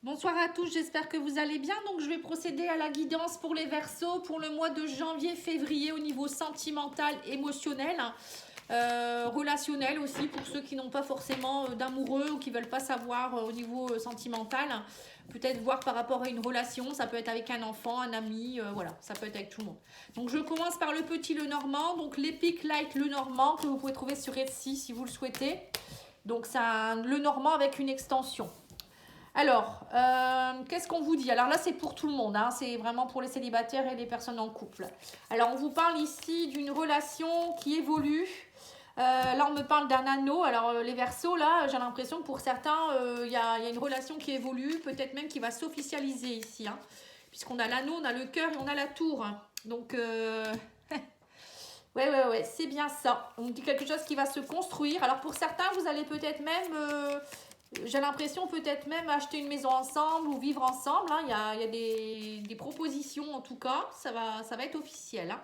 Bonsoir à tous, j'espère que vous allez bien. Donc, je vais procéder à la guidance pour les Verseaux pour le mois de janvier-février au niveau sentimental, émotionnel, relationnel aussi pour ceux qui n'ont pas forcément d'amoureux ou qui veulent pas savoir au niveau sentimental. Peut-être voir par rapport à une relation, ça peut être avec un enfant, un ami, voilà, ça peut être avec tout le monde. Donc, je commence par le petit Lenormand, donc l'Epic Light Lenormand que vous pouvez trouver sur Etsy si vous le souhaitez. Donc, c'est un Lenormand avec une extension. Alors, qu'est-ce qu'on vous dit? Alors là, c'est pour tout le monde, hein, c'est vraiment pour les célibataires et les personnes en couple. Alors, on vous parle ici d'une relation qui évolue. Là, on me parle d'un anneau. Alors, les Verseaux, là, j'ai l'impression que pour certains, il y a une relation qui évolue, peut-être même qui va s'officialiser ici. Hein, puisqu'on a l'anneau, on a le cœur et on a la tour. Donc, ouais, c'est bien ça. On dit quelque chose qui va se construire. Alors, pour certains, vous allez peut-être même... j'ai l'impression peut-être même acheter une maison ensemble ou vivre ensemble. Hein. Il y a des propositions en tout cas. Ça va être officiel. Hein.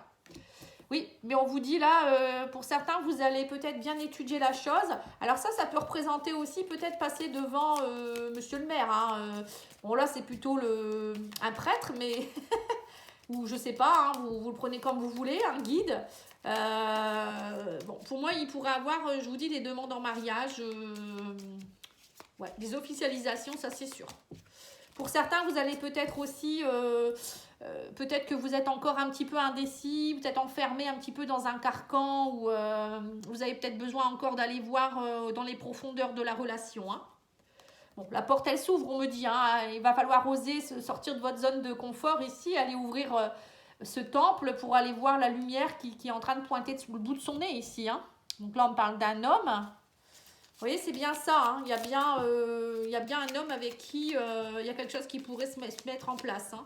Oui, mais on vous dit là, pour certains, vous allez peut-être bien étudier la chose. Alors ça peut représenter aussi peut-être passer devant monsieur le maire. Hein. Bon là, c'est plutôt un prêtre, mais... ou je sais pas, hein, vous le prenez comme vous voulez, un guide. Bon, pour moi, il pourrait avoir, je vous dis, des demandes en mariage... ouais, des officialisations, ça c'est sûr. Pour certains, vous allez peut-être aussi, peut-être que vous êtes encore un petit peu indécis, vous êtes enfermé un petit peu dans un carcan ou vous avez peut-être besoin encore d'aller voir dans les profondeurs de la relation. Hein. Bon, la porte elle s'ouvre, on me dit. Hein, il va falloir oser sortir de votre zone de confort ici, aller ouvrir ce temple pour aller voir la lumière qui est en train de pointer sur le bout de son nez ici. Hein. Donc là, on parle d'un homme. Vous voyez, c'est bien ça. Hein. Il y a bien un homme avec qui il y a quelque chose qui pourrait se mettre en place. Hein.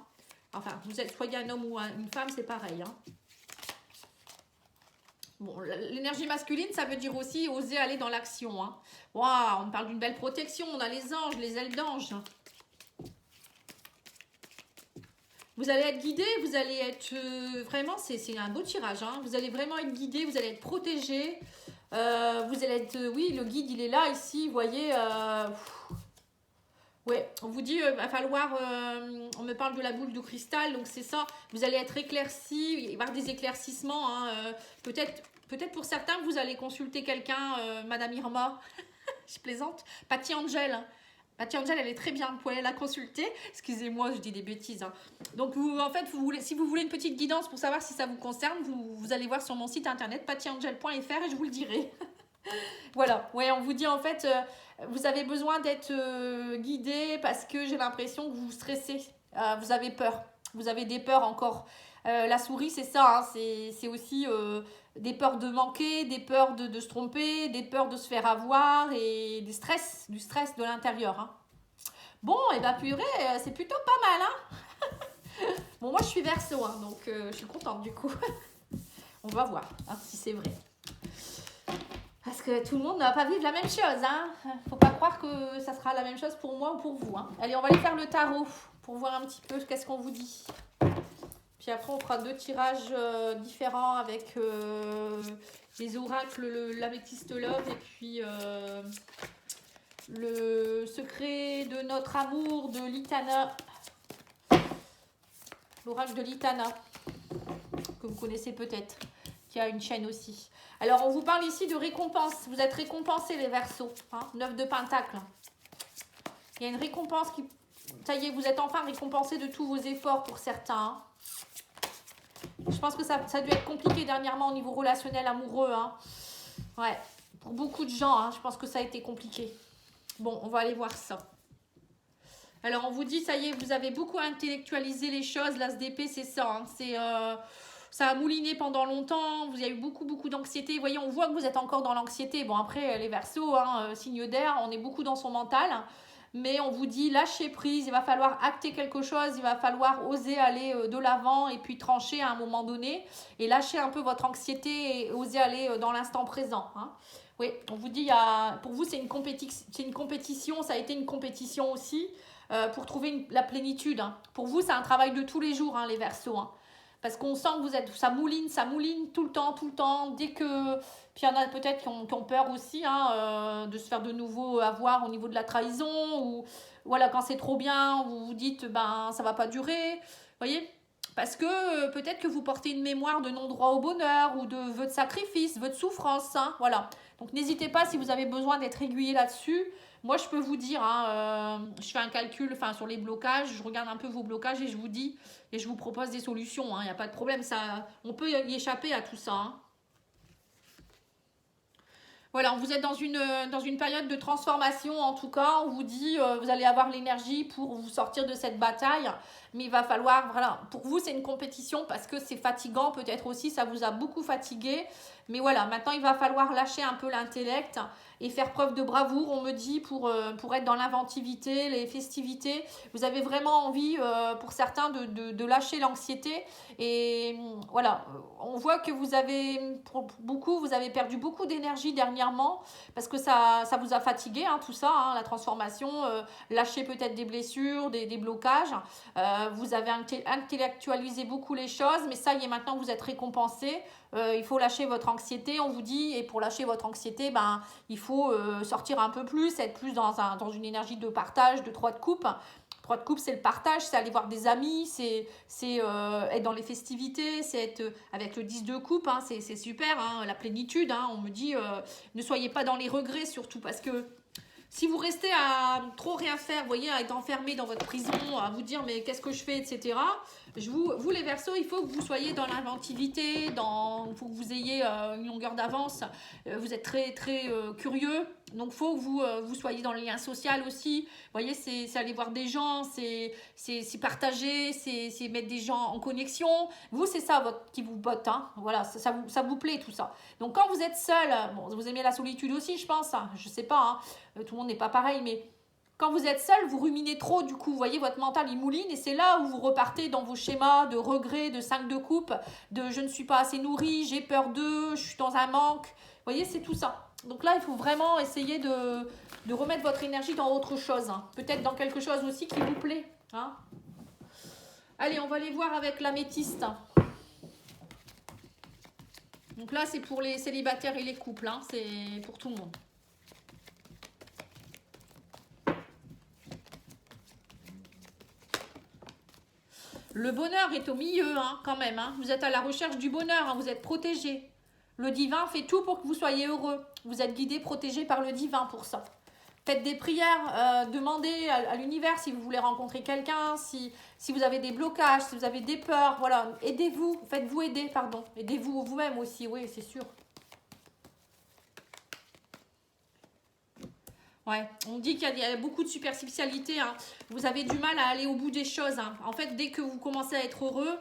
Enfin, vous êtes soyez un homme ou une femme, c'est pareil. Hein. Bon, l'énergie masculine, ça veut dire aussi oser aller dans l'action. Hein. Waouh, on parle d'une belle protection. On a les anges, les ailes d'ange. Vous allez être guidé, vous allez être... vraiment, c'est un beau tirage. Hein. Vous allez vraiment être guidé, vous allez être protégé. Vous allez être... oui, le guide, il est là, ici, vous voyez... ouais, on vous dit, va falloir... on me parle de la boule de cristal, donc c'est ça. Vous allez être éclairci, il va y avoir des éclaircissements. Hein, peut-être pour certains, vous allez consulter quelqu'un, Madame Irma. Je plaisante. Patty Angel. Hein. Patty Angel, elle est très bien. Vous pouvez aller la consulter. Excusez-moi, je dis des bêtises. Hein. Donc, en fait, si vous voulez une petite guidance pour savoir si ça vous concerne, vous allez voir sur mon site internet pattyangel.fr et je vous le dirai. Voilà. Ouais, on vous dit en fait, vous avez besoin d'être guidé parce que j'ai l'impression que vous stressez. Vous avez peur. Vous avez des peurs encore. La souris, c'est ça. Hein, c'est aussi des peurs de manquer, des peurs de se tromper, des peurs de se faire avoir et du stress de l'intérieur. Hein. Bon, et bah purée, c'est plutôt pas mal. Hein. Bon, moi je suis Verseau, hein, donc je suis contente du coup. On va voir hein, si c'est vrai. Parce que tout le monde ne va pas vivre la même chose. Hein. Faut pas croire que ça sera la même chose pour moi ou pour vous. Hein. Allez, on va aller faire le tarot pour voir un petit peu qu'est-ce qu'on vous dit. Puis après, on fera deux tirages différents avec les oracles, l'améthyste love et puis le secret de notre amour de Litana. L'oracle de Litana, que vous connaissez peut-être, qui a une chaîne aussi. Alors, on vous parle ici de récompense. Vous êtes récompensés, les Verseaux. Hein, 9 de Pentacle. Il y a une récompense qui... Ça y est, vous êtes enfin récompensés de tous vos efforts pour certains. Hein. Je pense que ça a dû être compliqué dernièrement au niveau relationnel, amoureux. Hein. Ouais, pour beaucoup de gens, hein, je pense que ça a été compliqué. Bon, on va aller voir ça. Alors, on vous dit, ça y est, vous avez beaucoup intellectualisé les choses. L'As d'épée, c'est ça. Hein. Ça a mouliné pendant longtemps. Vous avez eu beaucoup d'anxiété. Vous voyez, on voit que vous êtes encore dans l'anxiété. Bon, après, les Verseaux, hein, signe d'air, on est beaucoup dans son mental. Mais on vous dit, lâchez prise. Il va falloir acter quelque chose. Il va falloir oser aller de l'avant et puis trancher à un moment donné. Et lâcher un peu votre anxiété et oser aller dans l'instant présent. Hein. Oui, on vous dit, pour vous, c'est une compétition. Ça a été une compétition aussi. Pour trouver la plénitude. Hein. Pour vous, c'est un travail de tous les jours, hein, les Verseaux. Hein. Parce qu'on sent que vous êtes, ça mouline tout le temps. Dès que, puis il y en a peut-être qui ont peur aussi hein, de se faire de nouveau avoir au niveau de la trahison voilà, quand c'est trop bien, vous vous dites, ben, ça va pas durer, vous voyez. Parce que peut-être que vous portez une mémoire de non-droit au bonheur ou de vœux de sacrifice, vœux de souffrance, hein, voilà. Donc n'hésitez pas si vous avez besoin d'être aiguillé là-dessus. Moi, je peux vous dire, hein, je fais un calcul sur les blocages, je regarde un peu vos blocages et je vous dis, et je vous propose des solutions. Il n'y a pas de problème, ça, on peut y échapper à tout ça. Hein. Voilà, vous êtes dans une période de transformation, en tout cas, on vous dit, vous allez avoir l'énergie pour vous sortir de cette bataille, mais il va falloir, voilà, pour vous c'est une compétition parce que c'est fatigant, peut-être aussi, ça vous a beaucoup fatigué, mais voilà, maintenant il va falloir lâcher un peu l'intellect et faire preuve de bravoure, on me dit, pour être dans l'inventivité, les festivités, vous avez vraiment envie, pour certains, de lâcher l'anxiété, et voilà, on voit que vous avez, pour beaucoup, vous avez perdu beaucoup d'énergie dernièrement parce que ça vous a fatigué, hein, tout ça, hein, la transformation, lâcher peut-être des blessures, des blocages. Vous avez intellectualisé beaucoup les choses, mais ça y est, maintenant vous êtes récompensé. Il faut lâcher votre anxiété, on vous dit, et pour lâcher votre anxiété, ben, il faut sortir un peu plus, être plus dans une énergie de partage, de 3 de coupe. 3 de coupe, c'est le partage, c'est aller voir des amis, c'est être dans les festivités, c'est être avec le 10 de coupe, hein, c'est super, hein, la plénitude, hein, on me dit, ne soyez pas dans les regrets surtout, parce que si vous restez à trop rien faire, vous voyez, à être enfermé dans votre prison, à vous dire mais qu'est-ce que je fais, etc. Vous les Verseaux, il faut que vous soyez dans l'inventivité, il faut que vous ayez une longueur d'avance. Vous êtes très très curieux, donc il faut que vous soyez dans le lien social aussi. Vous voyez, c'est aller voir des gens, c'est partager, c'est mettre des gens en connexion. Vous, c'est ça qui vous botte, hein. Voilà, ça vous plaît tout ça. Donc quand vous êtes seul, bon, vous aimez la solitude aussi, je pense, hein, je sais pas, hein, tout le monde n'est pas pareil, mais quand vous êtes seul, vous ruminez trop, du coup, vous voyez, votre mental, il mouline, et c'est là où vous repartez dans vos schémas de regrets, de 5 de coupe, de je ne suis pas assez nourri, j'ai peur d'eux, je suis dans un manque. Vous voyez, c'est tout ça. Donc là, il faut vraiment essayer de remettre votre énergie dans autre chose, hein. Peut-être dans quelque chose aussi qui vous plaît, hein. Allez, on va aller voir avec l'améthyste. Donc là, c'est pour les célibataires et les couples, hein. C'est pour tout le monde. Le bonheur est au milieu, hein, quand même, hein. Vous êtes à la recherche du bonheur, hein, vous êtes protégé. Le divin fait tout pour que vous soyez heureux. Vous êtes guidé, protégé par le divin pour ça. Faites des prières, demandez à l'univers si vous voulez rencontrer quelqu'un, si vous avez des blocages, si vous avez des peurs, voilà. Aidez-vous, faites-vous aider, pardon. Aidez-vous vous-même aussi, oui, c'est sûr. Ouais, on dit qu'il y a beaucoup de superficialité, hein. Vous avez du mal à aller au bout des choses, hein. En fait, dès que vous commencez à être heureux,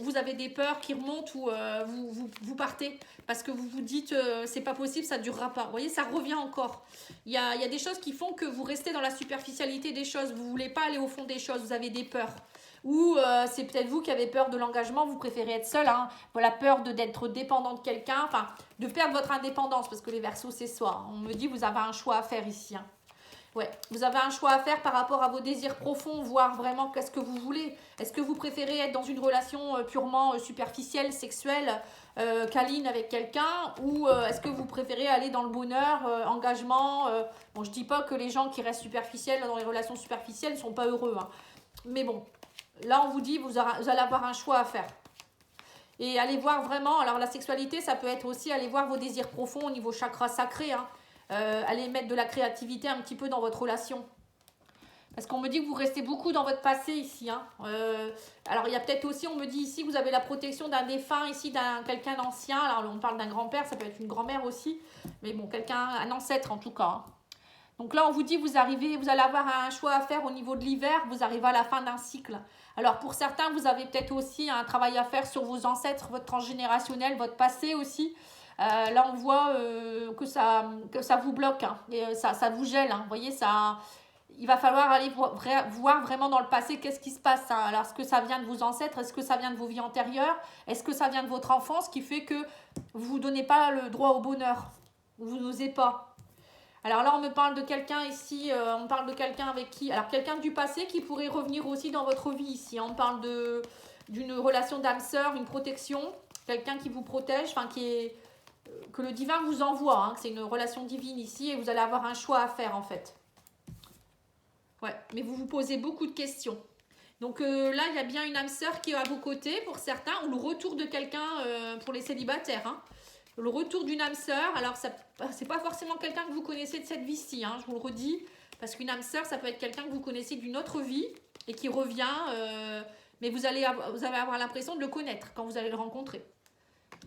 vous avez des peurs qui remontent ou vous partez. Parce que vous vous dites, c'est pas possible, ça durera pas. Vous voyez, ça revient encore. Il y a des choses qui font que vous restez dans la superficialité des choses. Vous voulez pas aller au fond des choses, vous avez des peurs. Ou c'est peut-être vous qui avez peur de l'engagement, vous préférez être seul, hein. Voilà, peur d'être dépendant de quelqu'un, enfin, de perdre votre indépendance, parce que les Verseaux, c'est ça. On me dit, vous avez un choix à faire ici, hein. Ouais, vous avez un choix à faire par rapport à vos désirs profonds, voir vraiment qu'est-ce que vous voulez. Est-ce que vous préférez être dans une relation purement superficielle, sexuelle, câline avec quelqu'un, ou est-ce que vous préférez aller dans le bonheur, engagement. Bon, je dis pas que les gens qui restent superficiels dans les relations superficielles ne sont pas heureux, hein. Mais bon, là, on vous dit, vous allez avoir un choix à faire. Et allez voir vraiment, alors la sexualité, ça peut être aussi aller voir vos désirs profonds au niveau chakra sacré, hein. Allez mettre de la créativité un petit peu dans votre relation. Parce qu'on me dit que vous restez beaucoup dans votre passé ici, hein. Alors il y a peut-être aussi, on me dit ici, que vous avez la protection d'un défunt ici, quelqu'un d'ancien. Alors on parle d'un grand-père, ça peut être une grand-mère aussi. Mais bon, un ancêtre en tout cas, hein. Donc là, on vous dit, vous allez avoir un choix à faire au niveau de l'hiver, vous arrivez à la fin d'un cycle. Alors pour certains, vous avez peut-être aussi un travail à faire sur vos ancêtres, votre transgénérationnel, votre passé aussi. Là, on voit que ça vous bloque, hein, et ça vous gèle, hein. Vous voyez, il va falloir aller voir vraiment dans le passé qu'est-ce qui se passe, hein. Alors, est-ce que ça vient de vos ancêtres? Est-ce que ça vient de vos vies antérieures? Est-ce que ça vient de votre enfance qui fait que vous ne vous donnez pas le droit au bonheur? Vous n'osez pas? Alors là, on me parle de quelqu'un ici, on parle de quelqu'un avec qui... Alors, quelqu'un du passé qui pourrait revenir aussi dans votre vie ici, hein. On parle d'une relation d'âme-sœur, une protection, quelqu'un qui vous protège, enfin que le divin vous envoie, hein, que c'est une relation divine ici et vous allez avoir un choix à faire en fait. Ouais, mais vous vous posez beaucoup de questions. Donc là, il y a bien une âme sœur qui est à vos côtés pour certains, ou le retour de quelqu'un pour les célibataires. Hein. Le retour d'une âme sœur, alors c'est pas forcément quelqu'un que vous connaissez de cette vie-ci, hein, je vous le redis, parce qu'une âme sœur, ça peut être quelqu'un que vous connaissez d'une autre vie et qui revient, mais vous allez avoir l'impression de le connaître quand vous allez le rencontrer.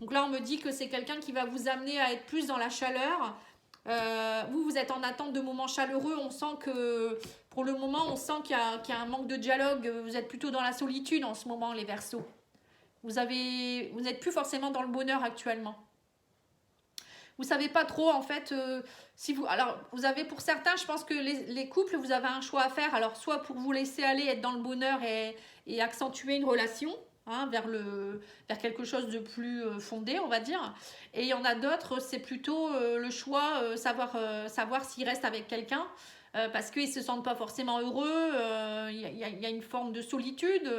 Donc là, on me dit que c'est quelqu'un qui va vous amener à être plus dans la chaleur. Vous êtes en attente de moments chaleureux. On sent que, pour le moment, on sent qu'il y a un manque de dialogue. Vous êtes plutôt dans la solitude en ce moment, les Verseaux. Vous n'êtes plus forcément dans le bonheur actuellement. Vous savez pas trop, en fait, si vous... Alors, vous avez, pour certains, je pense que les couples, vous avez un choix à faire. Alors, soit pour vous laisser aller, être dans le bonheur et accentuer une relation, hein, vers quelque chose de plus fondé, on va dire. Et il y en a d'autres, c'est plutôt le choix, savoir s'ils restent avec quelqu'un. Parce qu'ils ne se sentent pas forcément heureux, y a une forme de solitude,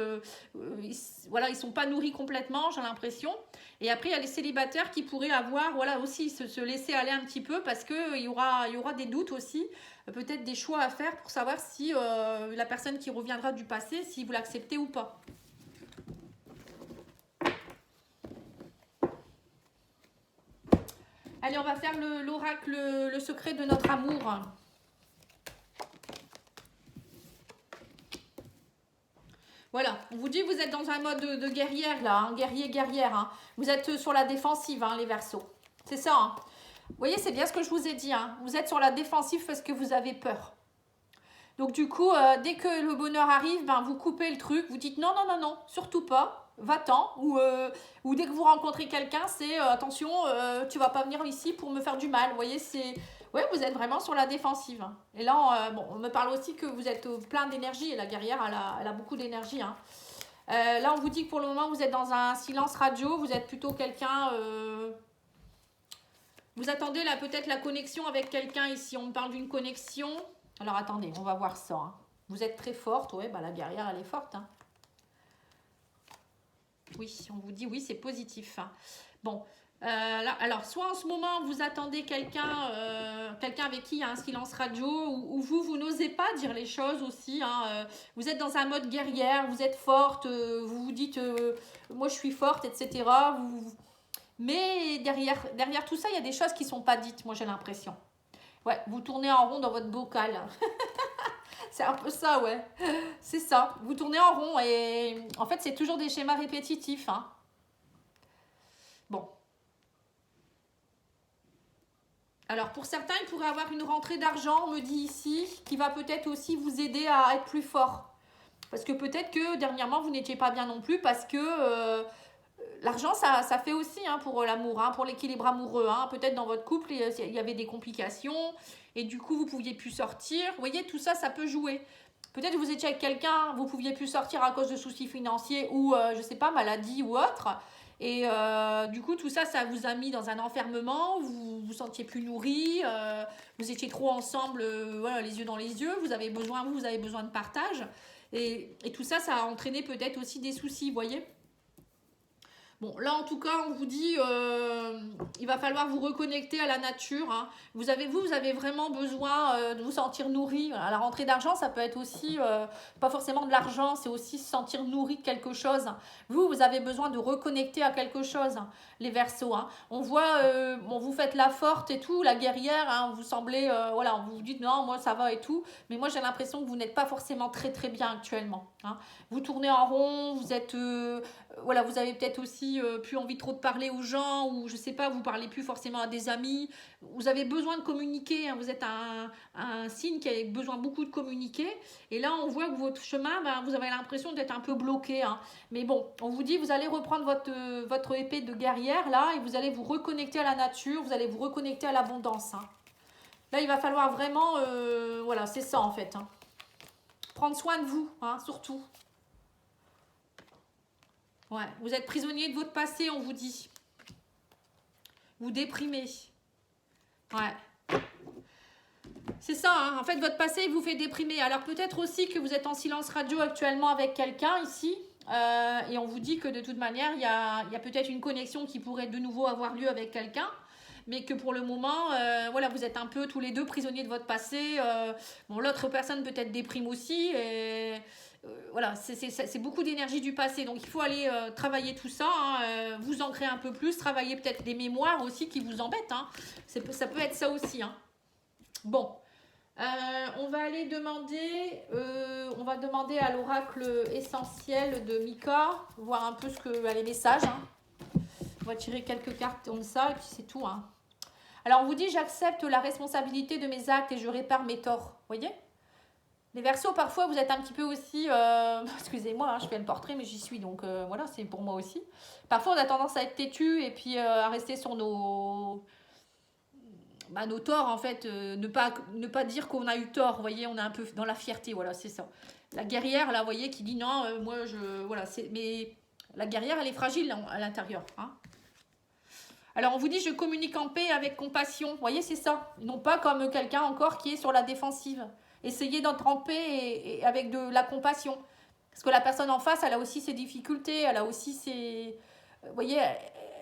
voilà, ils ne sont pas nourris complètement, j'ai l'impression. Et après, il y a les célibataires qui pourraient avoir, voilà, aussi se laisser aller un petit peu parce qu'il y aura des doutes aussi, peut-être des choix à faire pour savoir si la personne qui reviendra du passé, si vous l'acceptez ou pas. Allez, on va faire l'oracle, le secret de notre amour. Voilà, on vous dit vous êtes dans un mode de guerrière là, hein, guerrière. Hein. Vous êtes sur la défensive, hein, les Verseaux. C'est ça. Hein. Vous voyez, c'est bien ce que je vous ai dit. Hein. Vous êtes sur la défensive parce que vous avez peur. Donc du coup, dès que le bonheur arrive, ben, vous coupez le truc. Vous dites non, surtout pas. Va-t'en. Ou dès que vous rencontrez quelqu'un, c'est attention, tu vas pas venir ici pour me faire du mal. Vous voyez, c'est... Ouais, vous êtes vraiment sur la défensive. Et là, on me parle aussi que vous êtes plein d'énergie. Et la guerrière, elle a beaucoup d'énergie. Hein. Là, on vous dit que pour le moment, vous êtes dans un silence radio. Vous êtes plutôt quelqu'un... Vous attendez là peut-être la connexion avec quelqu'un ici. On me parle d'une connexion. Alors, attendez, on va voir ça. Hein. Vous êtes très forte. Ouais, bah, la guerrière, elle est forte. Hein. Oui, on vous dit oui, c'est positif. Hein. Bon... là, alors, soit en ce moment, vous attendez quelqu'un avec qui il y a un silence radio, ou vous n'osez pas dire les choses aussi. Hein, vous êtes dans un mode guerrière, vous êtes forte, vous vous dites moi je suis forte, etc. Mais derrière tout ça, il y a des choses qui ne sont pas dites, moi j'ai l'impression. Ouais, vous tournez en rond dans votre bocal. C'est un peu ça, ouais. C'est ça. Vous tournez en rond et en fait, c'est toujours des schémas répétitifs. Hein. Bon. Alors, pour certains, il pourrait avoir une rentrée d'argent, on me dit ici, qui va peut-être aussi vous aider à être plus fort. Parce que peut-être que dernièrement, vous n'étiez pas bien non plus, parce que l'argent, ça fait aussi hein, pour l'amour, hein, pour l'équilibre amoureux. Hein. Peut-être dans votre couple, il y avait des complications, et du coup, vous ne pouviez plus sortir. Vous voyez, tout ça, ça peut jouer. Peut-être que vous étiez avec quelqu'un, vous ne pouviez plus sortir à cause de soucis financiers, ou, je ne sais pas, maladie ou autre. Et du coup, tout ça, ça vous a mis dans un enfermement, vous vous sentiez plus nourri, vous étiez trop ensemble, voilà, les yeux dans les yeux, vous avez besoin de partage. Et tout ça, ça a entraîné peut-être aussi des soucis, vous voyez. Bon, là, en tout cas, on vous dit, il va falloir vous reconnecter à la nature. Hein. Vous avez vraiment besoin de vous sentir nourri. À la rentrée d'argent, ça peut être aussi, pas forcément de l'argent, c'est aussi se sentir nourri de quelque chose. Vous avez besoin de reconnecter à quelque chose, hein, les Verseaux. Hein. On voit, vous faites la forte et tout, la guerrière, hein, vous semblez, voilà, vous dites non, moi ça va et tout. Mais moi, j'ai l'impression que vous n'êtes pas forcément très très bien actuellement. Hein. Vous tournez en rond, vous êtes... voilà, vous avez peut-être aussi plus envie trop de parler aux gens, ou je sais pas, vous parlez plus forcément à des amis. Vous avez besoin de communiquer, hein, vous êtes un signe qui a besoin beaucoup de communiquer. Et là, on voit que votre chemin, ben, vous avez l'impression d'être un peu bloqué. Hein. Mais bon, on vous dit, vous allez reprendre votre épée de guerrière là, et vous allez vous reconnecter à la nature, vous allez vous reconnecter à l'abondance. Hein. Là, il va falloir vraiment, voilà, c'est ça en fait. Hein. Prendre soin de vous, hein, surtout. Ouais, vous êtes prisonnier de votre passé, on vous dit. Vous déprimez. Ouais. C'est ça, hein. En fait, votre passé vous fait déprimer. Alors peut-être aussi que vous êtes en silence radio actuellement avec quelqu'un ici. Et on vous dit que de toute manière, il y a peut-être une connexion qui pourrait de nouveau avoir lieu avec quelqu'un. mais que pour le moment, voilà, vous êtes un peu tous les deux prisonniers de votre passé. Bon, l'autre personne peut-être déprime aussi. Et, voilà, c'est beaucoup d'énergie du passé. Donc, il faut aller travailler tout ça, hein, vous ancrer un peu plus, travailler peut-être des mémoires aussi qui vous embêtent. Hein. Ça peut être ça aussi. Hein. Bon. On va aller demander, on va demander à l'oracle essentiel de Mika, voir un peu les messages. Hein. On va tirer quelques cartes comme ça et puis c'est tout. Hein. Alors on vous dit, j'accepte la responsabilité de mes actes et je répare mes torts. Vous voyez? Les Verseaux, parfois vous êtes un petit peu aussi, excusez-moi, hein, je fais le portrait mais j'y suis donc voilà, c'est pour moi aussi. Parfois on a tendance à être têtu et puis à rester sur nos torts en fait, ne pas dire qu'on a eu tort, vous voyez, on est un peu dans la fierté, voilà, c'est ça. La guerrière, là, vous voyez, qui dit non, moi, voilà, mais la guerrière, elle est fragile à l'intérieur, hein. Alors, on vous dit, je communique en paix avec compassion, vous voyez, c'est ça. Non pas comme quelqu'un encore qui est sur la défensive. Essayez d'être en paix et avec de la compassion. Parce que la personne en face, elle a aussi ses difficultés, elle a aussi ses... Vous voyez,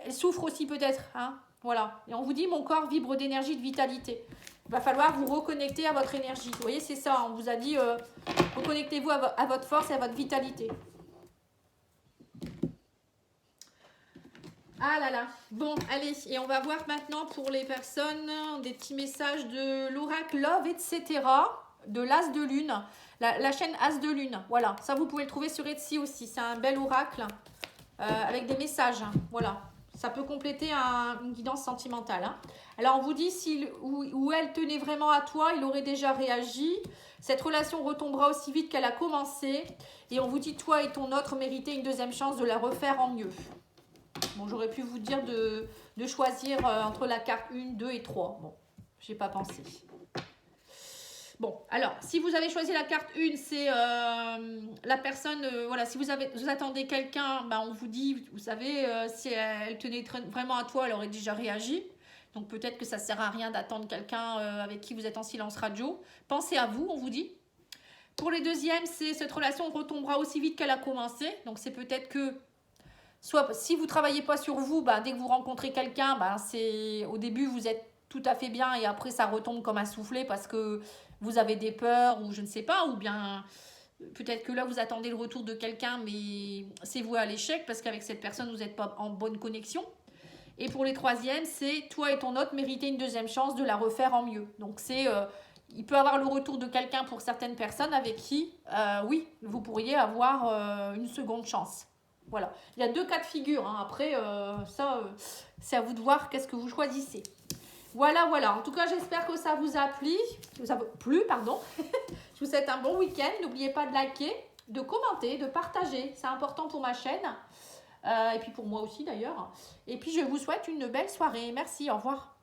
elle souffre aussi peut-être, hein. Voilà. Et on vous dit, mon corps vibre d'énergie, de vitalité. Il va falloir vous reconnecter à votre énergie. Vous voyez, c'est ça. On vous a dit, reconnectez-vous à votre force et à votre vitalité. Ah là là. Bon, allez. Et on va voir maintenant pour les personnes des petits messages de l'oracle Love, etc. De l'As de Lune. La chaîne As de Lune. Voilà. Ça, vous pouvez le trouver sur Etsy aussi. C'est un bel oracle avec des messages. Voilà. Ça peut compléter une guidance sentimentale. Hein. Alors, on vous dit, où elle tenait vraiment à toi, il aurait déjà réagi. Cette relation retombera aussi vite qu'elle a commencé. Et on vous dit, toi et ton autre méritez une deuxième chance de la refaire en mieux. Bon, j'aurais pu vous dire de choisir entre la carte 1, 2 et 3. Bon, j'ai pas pensé. Bon, alors, si vous avez choisi la carte 1, c'est la personne, voilà, si vous attendez quelqu'un, ben, on vous dit, vous savez, si elle tenait vraiment à toi, elle aurait déjà réagi. Donc, peut-être que ça ne sert à rien d'attendre quelqu'un avec qui vous êtes en silence radio. Pensez à vous, on vous dit. Pour les deuxièmes, c'est cette relation retombera aussi vite qu'elle a commencé. Donc, c'est peut-être que, soit si vous ne travaillez pas sur vous, ben, dès que vous rencontrez quelqu'un, ben, au début, vous êtes tout à fait bien et après, ça retombe comme un soufflet parce que vous avez des peurs ou je ne sais pas, ou bien peut-être que là vous attendez le retour de quelqu'un mais c'est voué à l'échec parce qu'avec cette personne vous n'êtes pas en bonne connexion. Et pour les troisièmes, c'est toi et ton autre méritez une deuxième chance de la refaire en mieux. Donc c'est, il peut avoir le retour de quelqu'un pour certaines personnes avec qui, oui, vous pourriez avoir une seconde chance. Voilà, il y a deux cas de figure, hein. Après c'est à vous de voir qu'est-ce que vous choisissez. Voilà. En tout cas, j'espère que ça vous a plu. Je vous souhaite un bon week-end. N'oubliez pas de liker, de commenter, de partager. C'est important pour ma chaîne. Et puis pour moi aussi d'ailleurs. Et puis, je vous souhaite une belle soirée. Merci, au revoir.